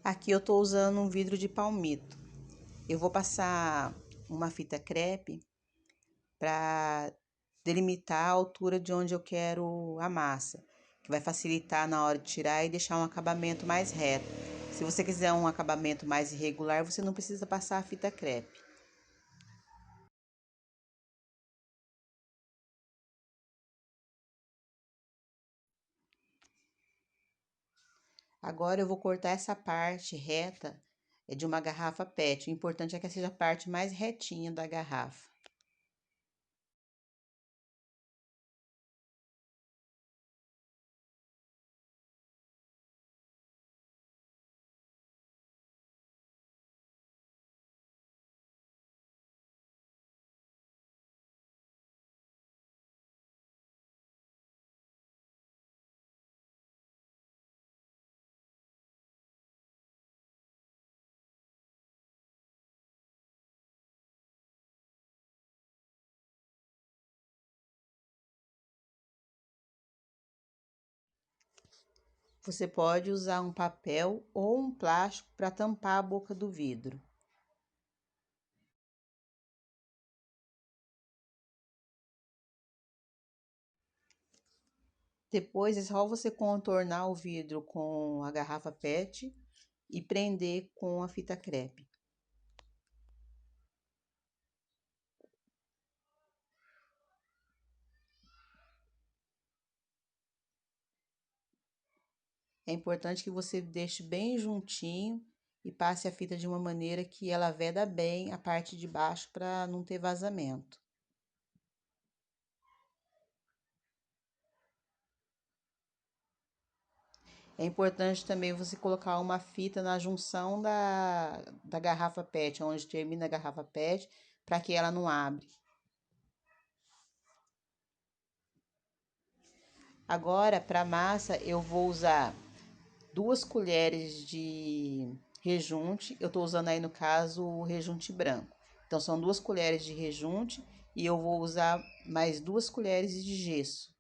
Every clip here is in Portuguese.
Aqui eu estou usando um vidro de palmito. Eu vou passar uma fita crepe para delimitar a altura de onde eu quero a massa, que vai facilitar na hora de tirar e deixar um acabamento mais reto. Se você quiser um acabamento mais irregular, você não precisa passar a fita crepe. Agora eu vou cortar essa parte reta de uma garrafa PET. O importante é que seja a parte mais retinha da garrafa. Você pode usar um papel ou um plástico para tampar a boca do vidro. Depois é só você contornar o vidro com a garrafa PET e prender com a fita crepe. É importante que você deixe bem juntinho e passe a fita de uma maneira que ela veda bem a parte de baixo para não ter vazamento. É importante também você colocar uma fita na junção da garrafa PET, onde termina a garrafa PET, para que ela não abra. Agora, para massa, eu vou usar 2 colheres de rejunte. Eu estou usando aí, no caso, o rejunte branco. Então, são 2 colheres de rejunte e eu vou usar mais 2 colheres de gesso.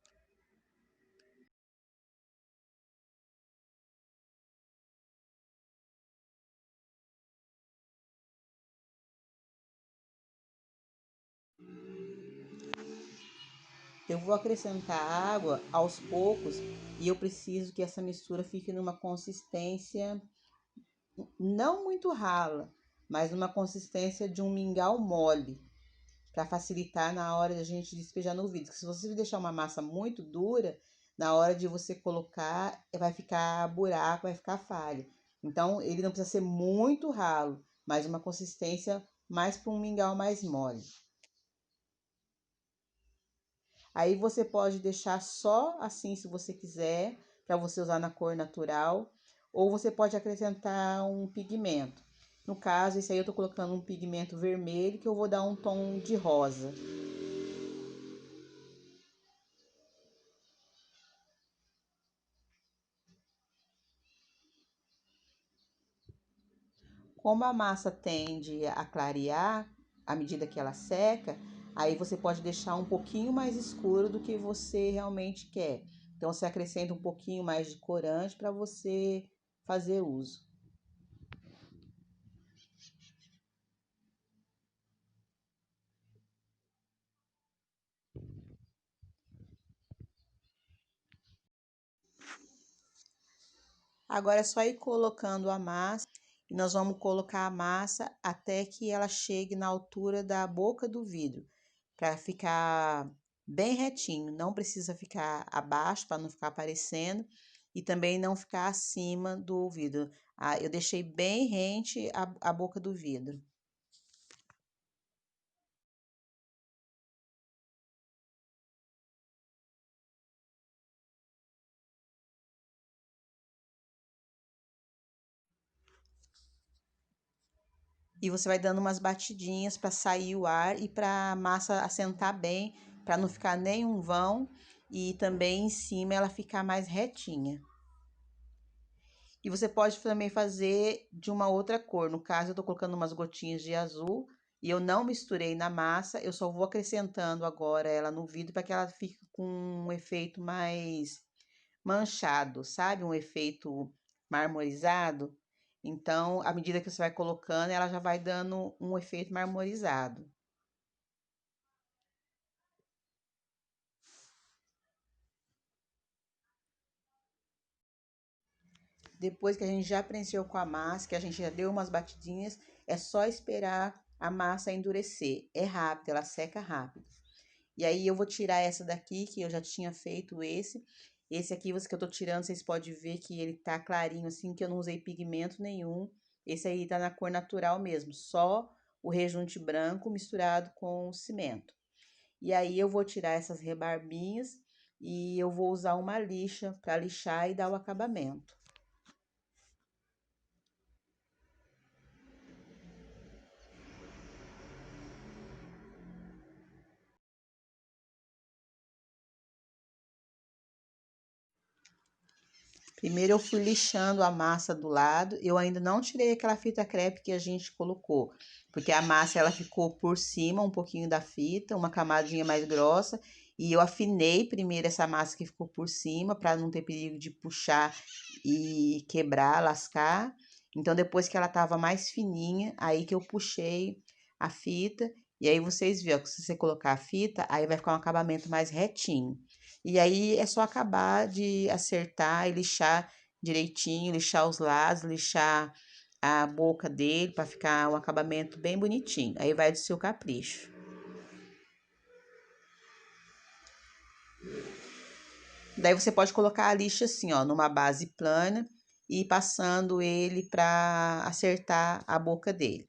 Eu vou acrescentar água aos poucos e eu preciso que essa mistura fique numa consistência não muito rala, mas numa consistência de um mingau mole, para facilitar na hora da gente despejar no vidro. Se você deixar uma massa muito dura, na hora de você colocar, vai ficar buraco, vai ficar falha. Então, ele não precisa ser muito ralo, mas uma consistência mais para um mingau mais mole. Aí você pode deixar só assim, se você quiser, para você usar na cor natural, ou você pode acrescentar um pigmento. No caso, esse aí eu tô colocando um pigmento vermelho que eu vou dar um tom de rosa. Como a massa tende a clarear à medida que ela seca, aí você pode deixar um pouquinho mais escuro do que você realmente quer. Então você acrescenta um pouquinho mais de corante para você fazer uso. Agora é só ir colocando a massa e nós vamos colocar a massa até que ela chegue na altura da boca do vidro, para ficar bem retinho. Não precisa ficar abaixo para não ficar aparecendo e também não ficar acima do vidro. Eu deixei bem rente a boca do vidro. E você vai dando umas batidinhas para sair o ar e para a massa assentar bem, para não ficar nenhum vão e também em cima ela ficar mais retinha. E você pode também fazer de uma outra cor. No caso, eu tô colocando umas gotinhas de azul e eu não misturei na massa, eu só vou acrescentando agora ela no vidro para que ela fique com um efeito mais manchado, sabe? Um efeito marmorizado. Então, à medida que você vai colocando, ela já vai dando um efeito marmorizado. Depois que a gente já preencheu com a massa, que a gente já deu umas batidinhas, é só esperar a massa endurecer. É rápido, ela seca rápido. E aí eu vou tirar essa daqui, que eu já tinha feito esse. Esse aqui que eu tô tirando, vocês podem ver que ele tá clarinho assim, que eu não usei pigmento nenhum. Esse aí tá na cor natural mesmo, só o rejunte branco misturado com o cimento. E aí eu vou tirar essas rebarbinhas e eu vou usar uma lixa para lixar e dar o acabamento. Primeiro eu fui lixando a massa do lado, eu ainda não tirei aquela fita crepe que a gente colocou, porque a massa ela ficou por cima um pouquinho da fita, uma camadinha mais grossa, e eu afinei primeiro essa massa que ficou por cima para não ter perigo de puxar e quebrar, lascar. Então depois que ela tava mais fininha, aí que eu puxei a fita, e aí vocês viram que se você colocar a fita, aí vai ficar um acabamento mais retinho. E aí é só acabar de acertar e lixar direitinho, lixar os lados, lixar a boca dele para ficar um acabamento bem bonitinho. Aí vai do seu capricho. Daí você pode colocar a lixa assim, ó, numa base plana e ir passando ele para acertar a boca dele.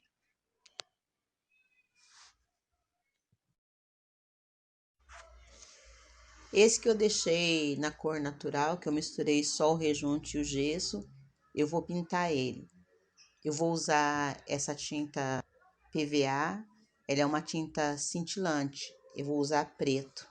Esse que eu deixei na cor natural, que eu misturei só o rejunte e o gesso, eu vou pintar ele. Eu vou usar essa tinta PVA, ela é uma tinta cintilante. Eu vou usar preto.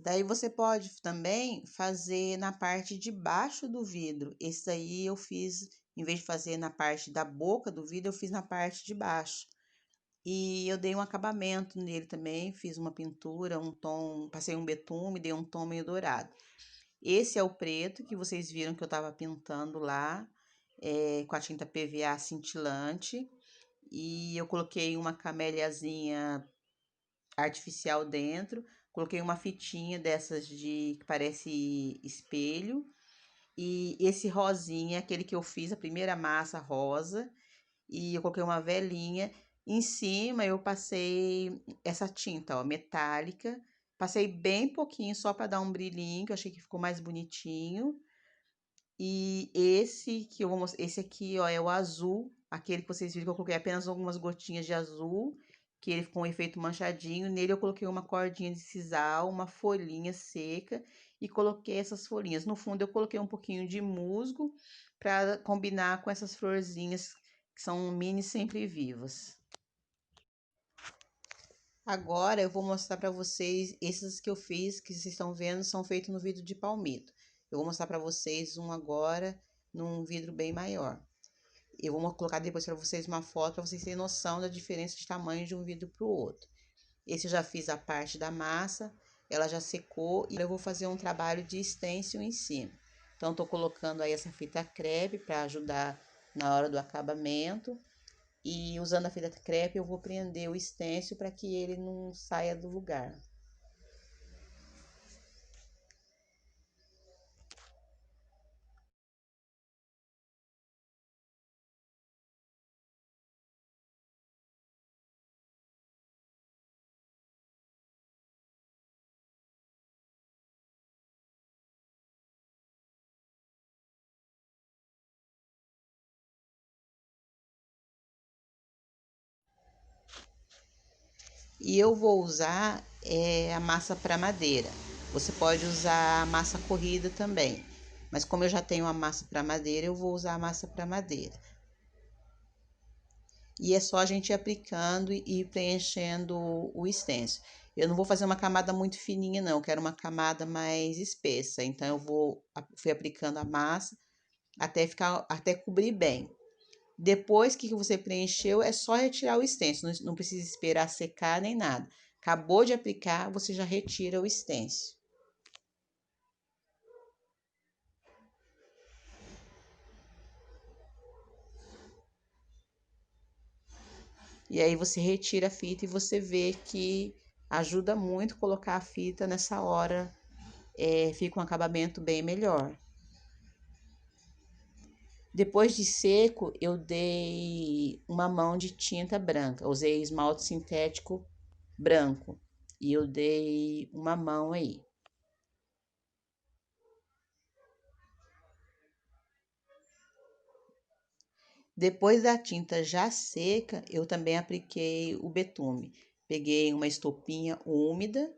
Daí você pode também fazer na parte de baixo do vidro. Esse aí eu fiz, em vez de fazer na parte da boca do vidro, eu fiz na parte de baixo. E eu dei um acabamento nele também, fiz uma pintura, um tom, passei um betume, dei um tom meio dourado. Esse é o preto que vocês viram que eu estava pintando lá, com a tinta PVA cintilante. E eu coloquei uma caméliazinha artificial dentro, coloquei uma fitinha dessas de que parece espelho. E esse rosinha, aquele que eu fiz, a primeira massa rosa, e eu coloquei uma velinha. Em cima eu passei essa tinta, ó, metálica. Passei bem pouquinho só para dar um brilhinho, que eu achei que ficou mais bonitinho. E esse que eu vou mostrar, esse aqui, ó, é o azul, aquele que vocês viram que eu coloquei apenas algumas gotinhas de azul, que ele ficou um efeito manchadinho. Nele eu coloquei uma cordinha de sisal, uma folhinha seca e coloquei essas folhinhas. No fundo eu coloquei um pouquinho de musgo para combinar com essas florzinhas que são mini sempre vivas. Agora eu vou mostrar para vocês esses que eu fiz, que vocês estão vendo, são feitos no vidro de palmito. Eu vou mostrar para vocês um agora num vidro bem maior. Eu vou colocar depois para vocês uma foto para vocês terem noção da diferença de tamanho de um vidro para o outro. Esse eu já fiz a parte da massa, ela já secou e eu vou fazer um trabalho de stencil em cima. Então, estou colocando aí essa fita crepe para ajudar na hora do acabamento. E usando a fita crepe eu vou prender o stencil para que ele não saia do lugar. E eu vou usar a massa para madeira. Você pode usar a massa corrida também. Mas como eu já tenho a massa para madeira, eu vou usar a massa para madeira. E é só a gente ir aplicando e preenchendo o stencil. Eu não vou fazer uma camada muito fininha, não. Eu quero uma camada mais espessa. Então, fui aplicando a massa até cobrir bem. Depois que você preencheu, é só retirar o stencil. Não precisa esperar secar nem nada. Acabou de aplicar, você já retira o stencil. E aí você retira a fita e você vê que ajuda muito colocar a fita nessa hora. Fica um acabamento bem melhor. Depois de seco, eu dei uma mão de tinta branca. Usei esmalte sintético branco. E eu dei uma mão aí. Depois da tinta já seca, eu também apliquei o betume. Peguei uma estopinha úmida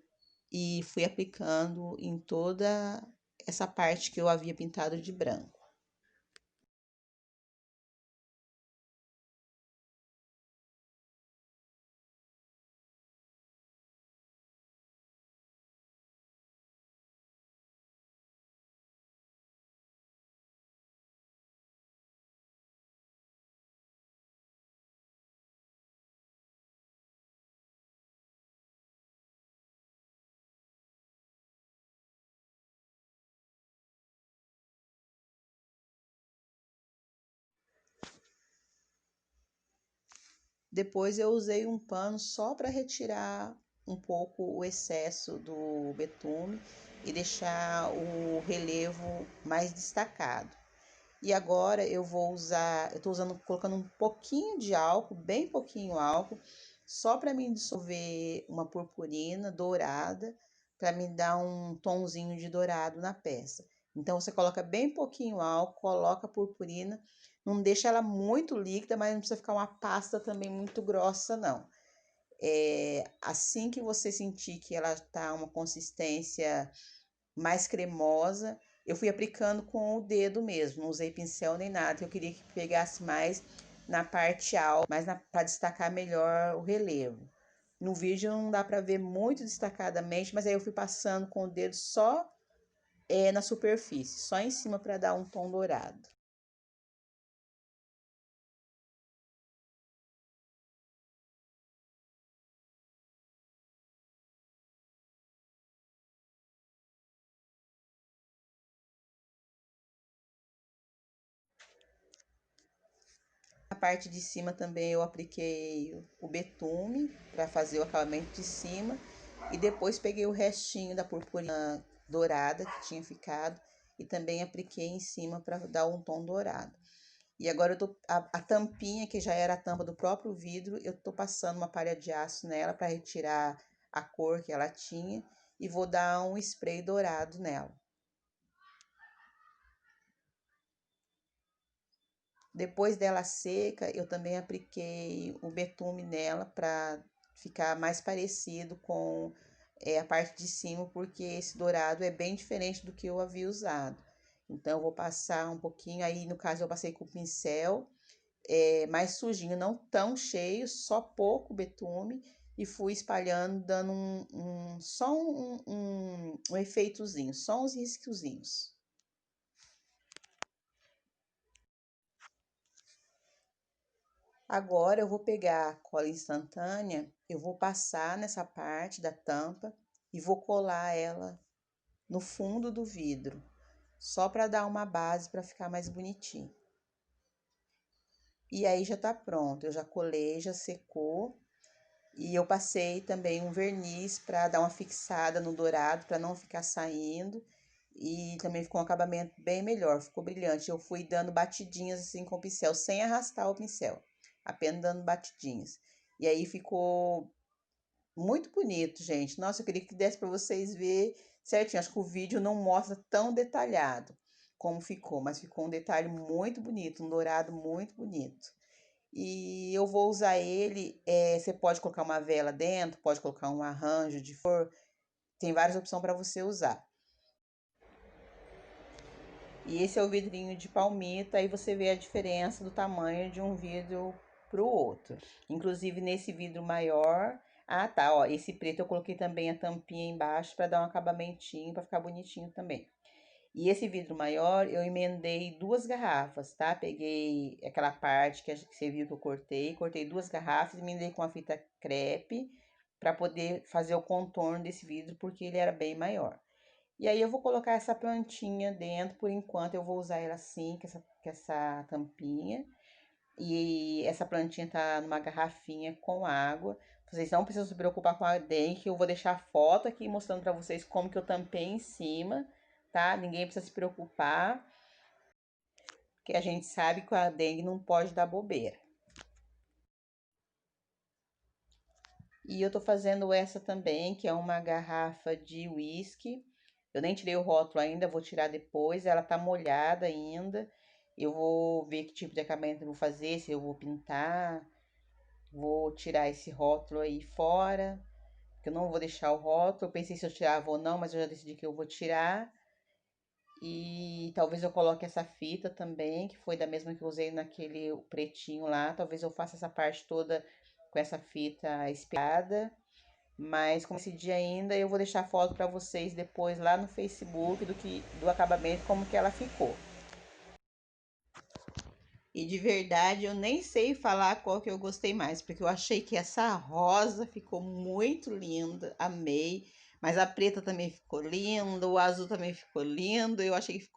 e fui aplicando em toda essa parte que eu havia pintado de branco. Depois eu usei um pano só para retirar um pouco o excesso do betume e deixar o relevo mais destacado. E agora eu tô usando, colocando um pouquinho de álcool, bem pouquinho álcool, só para mim dissolver uma purpurina dourada, para me dar um tonzinho de dourado na peça. Então você coloca bem pouquinho álcool, coloca a purpurina, não deixa ela muito líquida, mas não precisa ficar uma pasta também muito grossa, não. Assim que você sentir que ela tá uma consistência mais cremosa, eu fui aplicando com o dedo mesmo, não usei pincel nem nada, eu queria que pegasse mais na parte alta, mais para destacar melhor o relevo. No vídeo não dá para ver muito destacadamente, mas aí eu fui passando com o dedo só na superfície, só em cima para dar um tom dourado. Na parte de cima também eu apliquei o betume para fazer o acabamento de cima e depois peguei o restinho da purpurina dourada que tinha ficado e também apliquei em cima para dar um tom dourado. E agora a tampinha, que já era a tampa do próprio vidro, eu tô passando uma palha de aço nela para retirar a cor que ela tinha e vou dar um spray dourado nela. Depois dela seca, eu também apliquei o betume nela para ficar mais parecido com a parte de cima, porque esse dourado é bem diferente do que eu havia usado. Então, eu vou passar um pouquinho, aí no caso eu passei com o pincel mais sujinho, não tão cheio, só pouco betume, e fui espalhando, dando só um efeitozinho, só uns riscozinhos. Agora eu vou pegar a cola instantânea, eu vou passar nessa parte da tampa e vou colar ela no fundo do vidro, só para dar uma base para ficar mais bonitinho. E aí já tá pronto, eu já colei, já secou. E eu passei também um verniz para dar uma fixada no dourado, para não ficar saindo. E também ficou um acabamento bem melhor, ficou brilhante. Eu fui dando batidinhas assim com o pincel, sem arrastar o pincel, apenas dando batidinhas. E aí ficou muito bonito, gente. Nossa, eu queria que desse para vocês ver certinho. Acho que o vídeo não mostra tão detalhado como ficou, mas ficou um detalhe muito bonito, um dourado muito bonito. E eu vou usar ele, você pode colocar uma vela dentro, pode colocar um arranjo de flor, tem várias opções para você usar. E esse é o vidrinho de palmito, aí você vê a diferença do tamanho de um vidro para o outro. Inclusive nesse vidro maior, Ah, tá, ó, esse preto eu coloquei também a tampinha embaixo para dar um acabamentinho, para ficar bonitinho também. E esse vidro maior, eu emendei duas garrafas, tá? Peguei aquela parte que você viu que eu cortei duas garrafas, emendei com a fita crepe para poder fazer o contorno desse vidro, porque ele era bem maior. E aí eu vou colocar essa plantinha dentro, por enquanto eu vou usar ela assim, com essa tampinha. E essa plantinha tá numa garrafinha com água. Vocês não precisam se preocupar com a dengue, que eu vou deixar a foto aqui mostrando para vocês como que eu tampei em cima, tá? Ninguém precisa se preocupar, porque a gente sabe que a dengue não pode dar bobeira. E eu tô fazendo essa também, que é uma garrafa de whisky. Eu nem tirei o rótulo ainda, vou tirar depois. Ela tá molhada ainda. Eu vou ver que tipo de acabamento eu vou fazer, se eu vou pintar. Vou tirar esse rótulo aí fora, que eu não vou deixar o rótulo. Eu pensei se eu tirava ou não, mas eu já decidi que eu vou tirar. E talvez eu coloque essa fita também, que foi da mesma que eu usei naquele pretinho lá. Talvez eu faça essa parte toda com essa fita espelhada. Mas como esse dia ainda, eu vou deixar foto para vocês depois lá no Facebook do acabamento, como que ela ficou. E de verdade, eu nem sei falar qual que eu gostei mais, porque eu achei que essa rosa ficou muito linda, amei. Mas a preta também ficou linda, o azul também ficou lindo. Eu achei que ficou